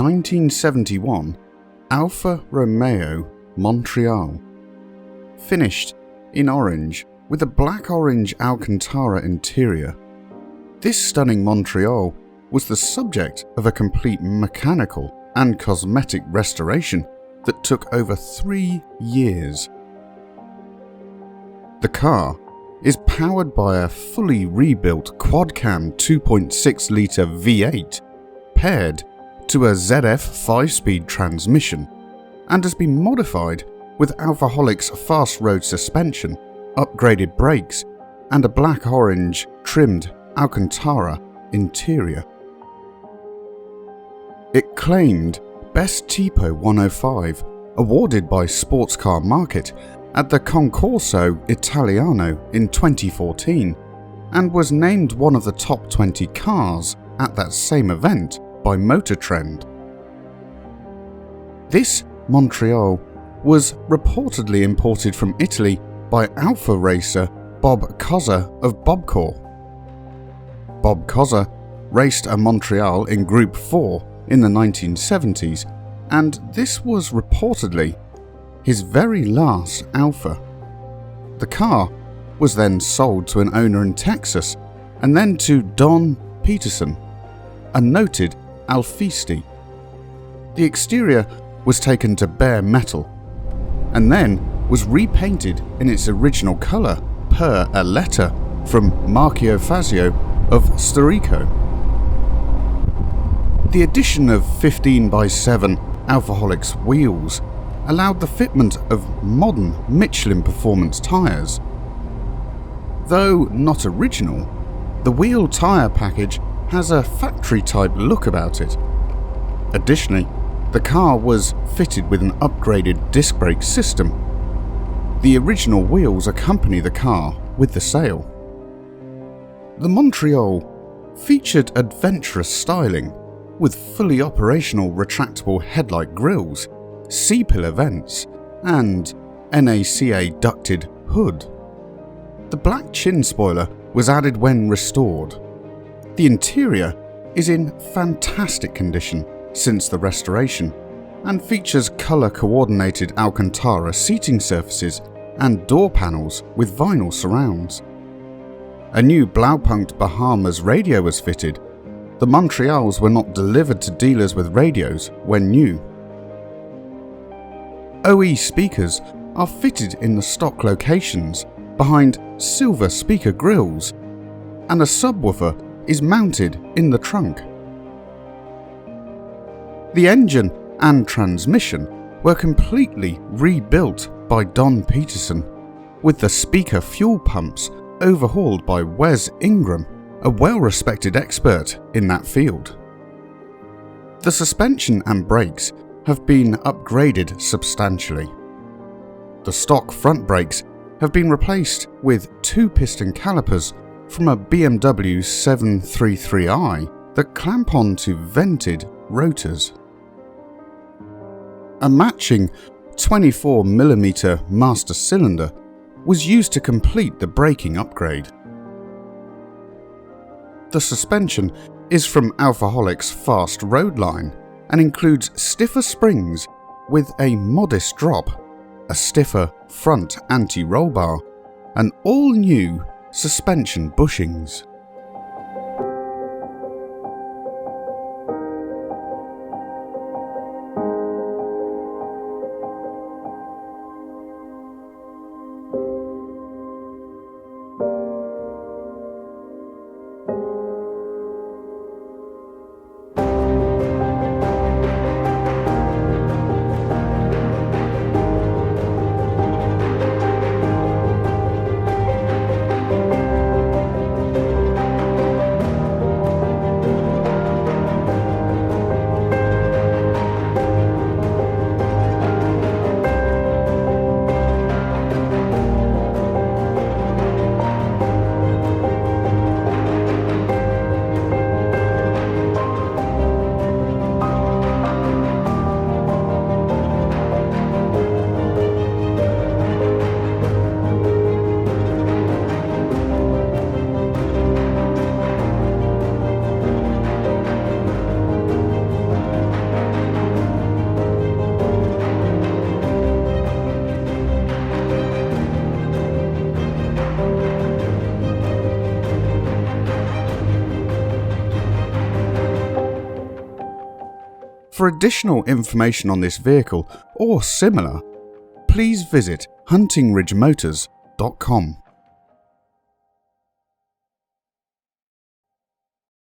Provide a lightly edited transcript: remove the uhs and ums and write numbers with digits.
1971 Alfa Romeo Montreal. Finished in orange with a black-orange Alcantara interior, this stunning Montreal was the subject of a complete mechanical and cosmetic restoration that took over 3 years. The car is powered by a fully rebuilt quad-cam 2.6-litre V8 paired to a ZF 5-speed transmission and has been modified with Alfaholic's fast road suspension, upgraded brakes and a black-orange trimmed Alcantara interior. It claimed Best Tipo 105, awarded by Sports Car Market at the Concorso Italiano in 2014, and was named one of the top 20 cars at that same event by Motor Trend. This Montreal was reportedly imported from Italy by Alfa racer Bob Cozza of Bobcore. Bob Cozza raced a Montreal in Group 4 in the 1970s, and this was reportedly his very last Alfa. The car was then sold to an owner in Texas and then to Don Peterson, a noted Alfisti. The exterior was taken to bare metal and then was repainted in its original colour per a letter from Marchio Fazio of Storico. The addition of 15x7 Alfaholic's wheels allowed the fitment of modern Michelin performance tyres. Though not original, the wheel tyre package has a factory-type look about it. Additionally, the car was fitted with an upgraded disc brake system. The original wheels accompany the car with the sale. The Montreal featured adventurous styling with fully operational retractable headlight grilles, C-pillar vents, and NACA ducted hood. The black chin spoiler was added when restored. The interior is in fantastic condition since the restoration and features colour-coordinated Alcantara seating surfaces and door panels with vinyl surrounds. A new Blaupunkt Bahamas radio was fitted. The Montreals were not delivered to dealers with radios when new. OE speakers are fitted in the stock locations behind silver speaker grills, and a subwoofer is mounted in the trunk. The engine and transmission were completely rebuilt by Don Peterson, with the speaker fuel pumps overhauled by Wes Ingram, a well-respected expert in that field. The suspension and brakes have been upgraded substantially. The stock front brakes have been replaced with 2-piston calipers from a BMW 733i that clamp onto vented rotors. A matching 24mm master cylinder was used to complete the braking upgrade. The suspension is from Alfaholic's Fast Road line and includes stiffer springs with a modest drop, a stiffer front anti-roll bar, and all-new suspension bushings. For additional information on this vehicle or similar, please visit huntingridgemotors.com.